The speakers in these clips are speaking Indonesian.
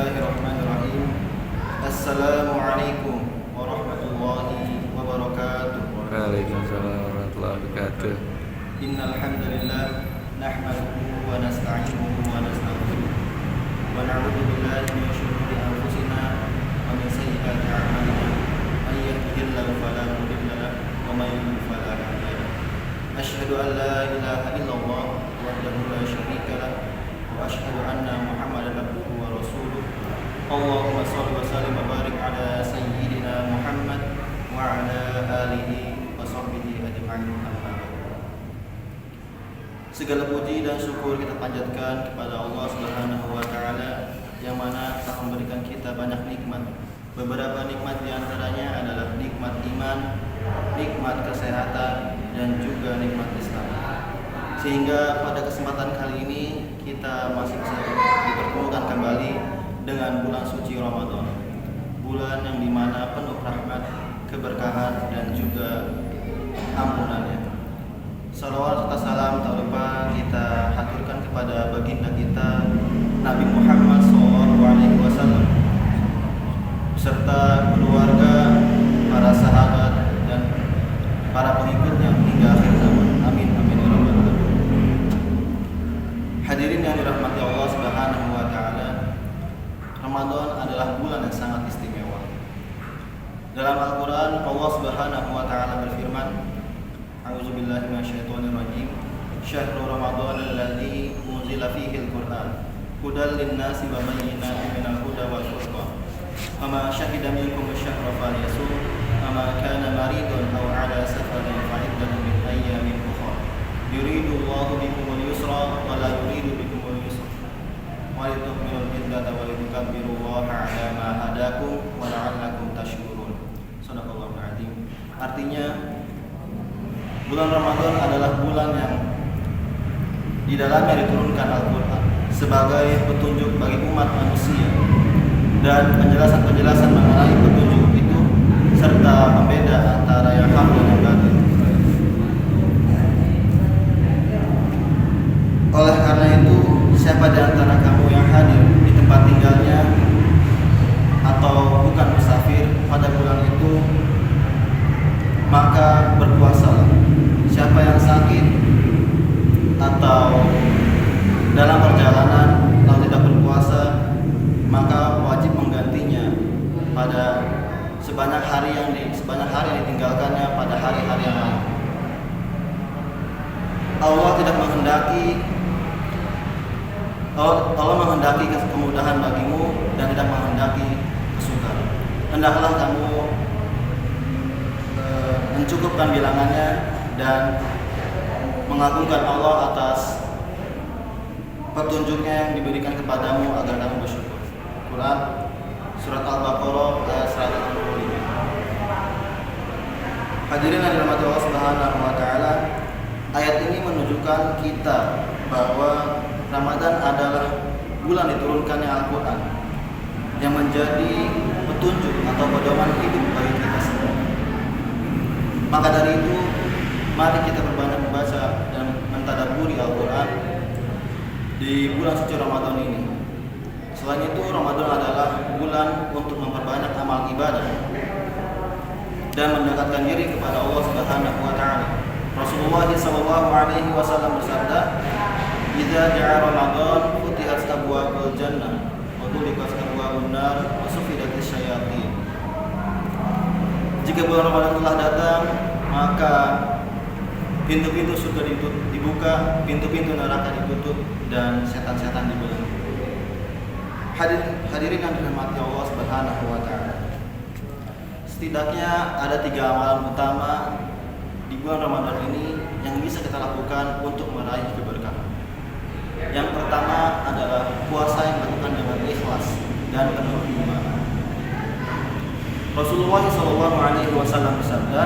Bismillahirrahmanirrahim. Assalamualaikum warahmatullahi wabarakatuh. Waalaikumsalam warahmatullahi wabarakatuh. Innal hamdalillah nahmaduhu wa nasta'inuhu wa nastaghfiruh wa na'udzu billahi min shururi anfusina wa min sayyiati a'malina. May yahdihillahu fala mudilla lahu wa may yudlil fala hadiya lahu. Asyhadu an la ilaha illallah wahdahu la syarika lahu wa asyhadu anna Muhammadan abduhu wa rasuluh. Allahumma shalli wa sallim wa barik ala sayyidina Muhammad wa ala alihi wa sahbihi ajma'in. Segala puji dan syukur kita panjatkan kepada Allah Subhanahu wa taala yang mana telah memberikan kita banyak nikmat. Beberapa nikmat di antaranya adalah nikmat iman, nikmat kesehatan, dan juga nikmat Islam. Sehingga pada kesempatan kali ini kita masih bisa dipertemukan kembali dengan bulan suci Ramadan. Bulan yang dimana penuh rahmat, keberkahan, dan juga ampunannya. Salawat serta salam tak lupa kita haturkan kepada baginda kita Nabi Muhammad SAW beserta keluarga, para sahabat, dan para pengikutnya hingga akhir zaman. Amin amin ya rabbal alamin. Hadirin yang dirahmati Allah Subhanahu wa taala, Ramadan adalah bulan yang sangat istimewa. Dalam Al-Qur'an Allah Subhanahu wa taala berfirman, A'udzubillahi minasyaitonirrajim. Syahrul Ramadan alladzi unzila fihi al-Qur'an hudal lin-nasi wa bayyinatin minal huda wal furqan. Faman syahida minkum asy-syahra falyasum, faman kana maridun aw 'ala safarin fa'iddatun min ayyamin ukhra. Yuridu Allahu bikumul yusra wa la yuridu bikumul yusra. Wa litukmilul iddata wa litukabbirullaha 'ala ma hadakum wa la'allakum tashkurun. Shadaqallahul 'azim. Artinya, bulan Ramadan adalah bulan yang di dalamnya diturunkan Al-Quran sebagai petunjuk bagi umat manusia dan penjelasan-penjelasan mengenai petunjuk itu serta pembeda antara yang hak dan yang batil. Oleh karena itu, siapa di antara kamu yang hadir di tempat tinggalnya atau bukan musafir pada bulan itu, maka berpuasalah. Siapa yang sakit atau dalam perjalanan lalu tidak berpuasa, maka wajib menggantinya pada sebanyak hari yang ditinggalkannya pada hari-hari yang lain. Allah menghendaki kemudahan bagimu dan tidak menghendaki kesukaran. Hendaklah kamu mencukupkan bilangannya dan mengagungkan Allah atas petunjuknya yang diberikan kepadamu agar kamu bersyukur. Quran Surat Al-Baqarah ayat 165. Hadirin yang dirahmati Allah Subhanahu wa taala, ayat ini menunjukkan kita bahwa Ramadan adalah bulan diturunkannya Al-Quran yang menjadi petunjuk atau pedoman hidup bagi kita semua. Maka dari itu, mari kita berbanyak membaca dan mentadabburi Al-Quran di bulan suci Ramadan ini. Selain itu, Ramadan adalah bulan untuk memperbanyak amal ibadah dan mendekatkan diri kepada Allah Subhanahu wa taala. Rasulullah SAW bersabda, "Idza ja'a Ramadan futihat abwaabul jannah wa tuliqat abwaabun nar wa sufidatis syayatin." Jika bulan Ramadan telah datang, maka pintu-pintu surga dibuka, pintu-pintu neraka ditutup, dan setan-setan dibelenggu. Hadirin yang dirahmati Allah Subhanahu wa taala. Setidaknya ada 3 amalan utama di bulan Ramadan ini yang bisa kita lakukan untuk meraih keberkahan. Yang pertama adalah puasa yang dilakukan dengan ikhlas dan penuh iman. Rasulullah SAW bersabda,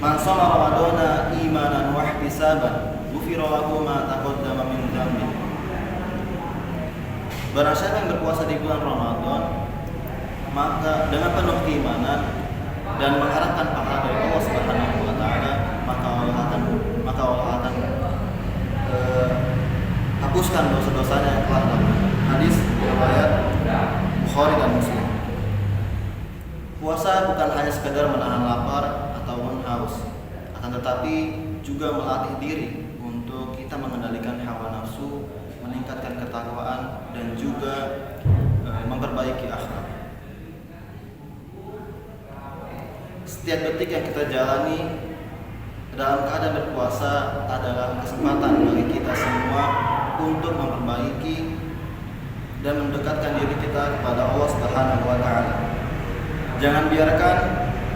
"Man shoma Ramadana imanan wa ihtisaban, ghufira lahu ma taqaddama min dzambi." Barang siapa yang berpuasa di bulan Ramadan, maka dengan penuh keimanan dan mengharapkan pahala dari Allah Subhanahu wa taala, maka Allah akan hapuskan dosa-dosanya yang telah lalu. Hadis akan tetapi juga melatih diri untuk kita mengendalikan hawa nafsu, meningkatkan ketakwaan, dan juga memperbaiki akhlak. Setiap detik yang kita jalani dalam keadaan berpuasa adalah kesempatan bagi kita semua untuk memperbaiki dan mendekatkan diri kita kepada Allah Subhanahu wa Ta'ala. Jangan biarkan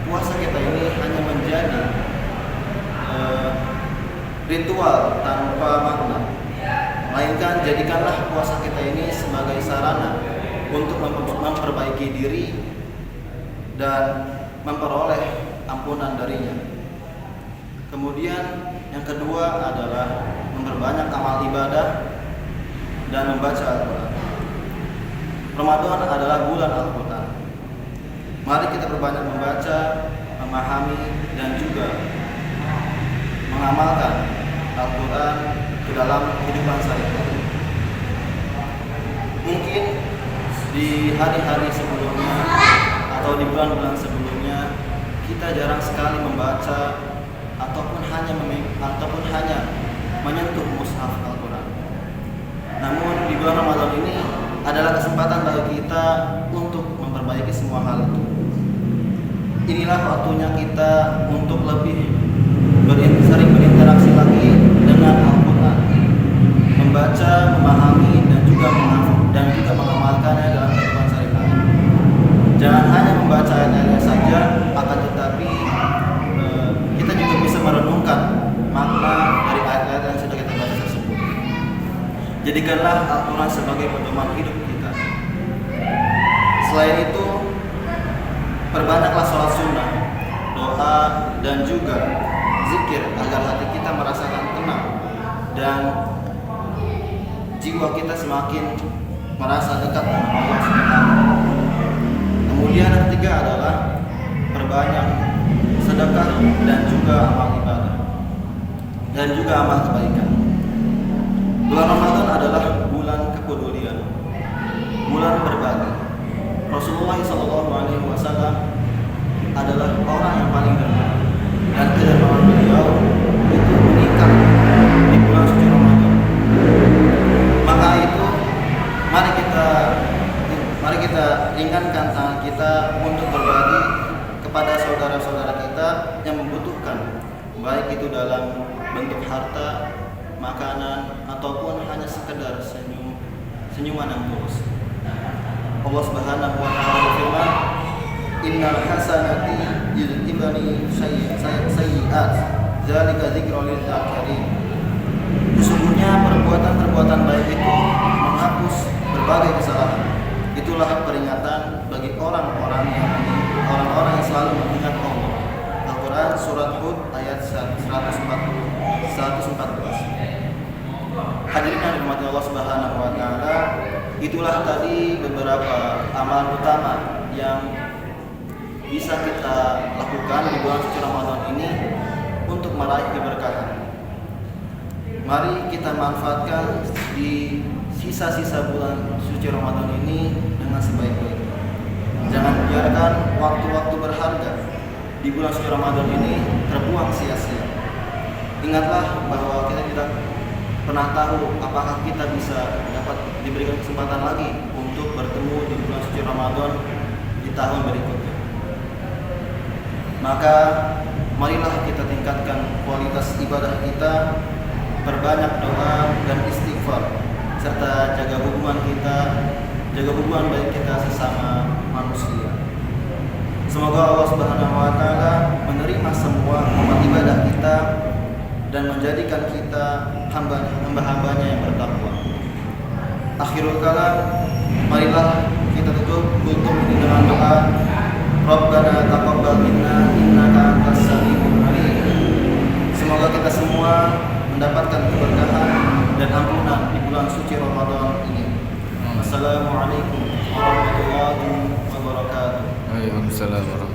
puasa kita ini hanya menjadi ritual tanpa makna, melainkan jadikanlah puasa kita ini sebagai sarana untuk memperbaiki diri dan memperoleh ampunan darinya. Kemudian yang kedua adalah memperbanyak amal ibadah dan membaca Al-Quran. Ramadan adalah bulan Al-Quran. Mari kita perbanyak membaca, memahami, dan juga mengamalkan Al-Quran ke dalam kehidupan sehari-hari. Mungkin di hari-hari sebelumnya atau di bulan-bulan sebelumnya kita jarang sekali membaca ataupun hanya menyentuh mushaf Al-Quran. Namun di bulan Ramadan ini adalah kesempatan bagi kita untuk memperbaiki semua hal itu. Inilah waktunya kita untuk lebih sering berinteraksi lagi dengan Al-Quran, membaca, memahami, dan juga mengamalkannya dalam kehidupan sehari-hari. Jangan hanya membaca ayat-ayatnya saja, akan tetapi kita juga bisa merenungkan makna dari ayat-ayat yang sudah kita baca tersebut. Jadikanlah Al-Quran sebagai pedoman hidup kita. Selain itu, perbanyaklah sholat sunnah, doa, dan juga zikir agar hati kita merasakan tenang dan jiwa kita semakin merasa dekat dengan Allah Subhanahu. Kemudian yang ketiga adalah perbanyak sedekah dan juga amal ibadah dan juga amal kebaikan. Bulan Ramadan adalah bulan kepedulian, bulan berbagi. Rasulullah SAW adalah orang yang paling dermawan, dan kedermawan beliau itu meningkat di bulan suci Ramadan. Maka itu mari kita ringankan tangan kita untuk berbagi kepada saudara-saudara kita yang membutuhkan, baik itu dalam bentuk harta, makanan, ataupun hanya sekedar senyuman yang tulus. Allah Subhanahu wa Ta'ala berfirman, "Innal hasanati yudhibani sayyi'at, dzalika dzikrul lil zakirin." Sesungguhnya perbuatan-perbuatan baik itu menghapus berbagai kesalahan. Itulah peringatan bagi orang-orang yang selalu mengingat Allah. Al-Quran surat Hud ayat 114. Hadirin yang dirahmati Allah Subhanahu wa Ta'ala, itulah tadi beberapa amal utama yang bisa kita lakukan di bulan suci Ramadan ini untuk meraih keberkahan. Mari kita manfaatkan di sisa-sisa bulan suci Ramadan ini dengan sebaik-baiknya. Jangan biarkan waktu-waktu berharga di bulan suci Ramadan ini terbuang sia-sia. Ingatlah bahwa kita tidak pernah tahu apakah kita bisa dapat diberikan kesempatan lagi untuk bertemu di bulan suci Ramadan di tahun berikutnya. Maka marilah kita tingkatkan kualitas ibadah kita, perbanyak doa dan istighfar, serta jaga hubungan baik kita sesama manusia. Semoga Allah Subhanahu wa Ta'ala menerima semua amal ibadah kita dan menjadikan kita hamba-hambanya yang bertakwa. Akhirul kalam, marilah kita tutup ini dengan doa. Rabbana taqabbal minna innaka antas samiul alim. Semoga kita semua mendapatkan keberkahan dan ampunan di bulan suci Ramadan ini. Assalamualaikum warahmatullahi wabarakatuh. Waalaikumsalam warahmatullahi wabarakatuh.